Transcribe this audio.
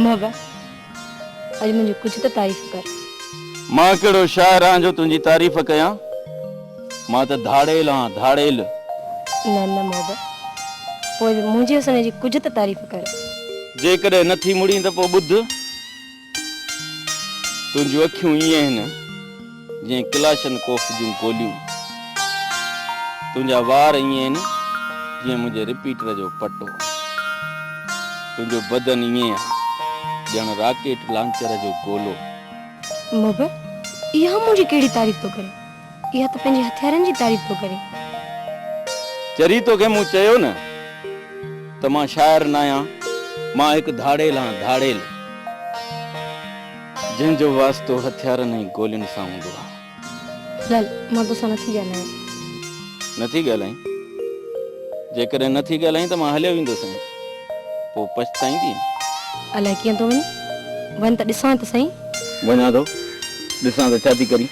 बाबा अज मुझे कुछ तो तारीफ कर। मां केड़ो शायर हां जो तुझी तारीफ कया। मां तो धाड़ेल हां, धाड़ेल। न बाबा पोइ मुझे उसने जी कुछ तो तारीफ कर। जेकॾहिं नथी मुड़ी त पोइ ॿुध, तुंहिंजूं अखियूं ईअं आहिनि जीअं क्लाशन कोफ जूं गोलियूं। तुंहिंजा वार ईअं आहिनि जीअं मुंहिंजे रिपीटर जो पटो। तुंहिंजो बदन ईअं आहे ॼण राकेट लॉन्चर जो गोलो। बाबा इहा मुझे केड़ी तारीफ तो करे? इहा तो पंहिंजे हथियारनि जी तारीफ तो करे। चरी तोखे मूं चयो न त मां शायर न आहियां, मां हिकु धाड़ेल हां, धाड़ेल, जंहिंजो वास्तो हथियारनि ऐं गोलियुनि सां हूंदो आहे। लाल मां तोसां नथी ॻाल्हायां। नथी ॻाल्हाईं? जेकॾहिं नथी ॻाल्हाईं त मां हलियो वेंदुसि, पोइ पछताईंदी। अलाए कीअं तो वञे? वञ त ॾिसां त सही। वञा थो, ॾिसां त छा थी करी।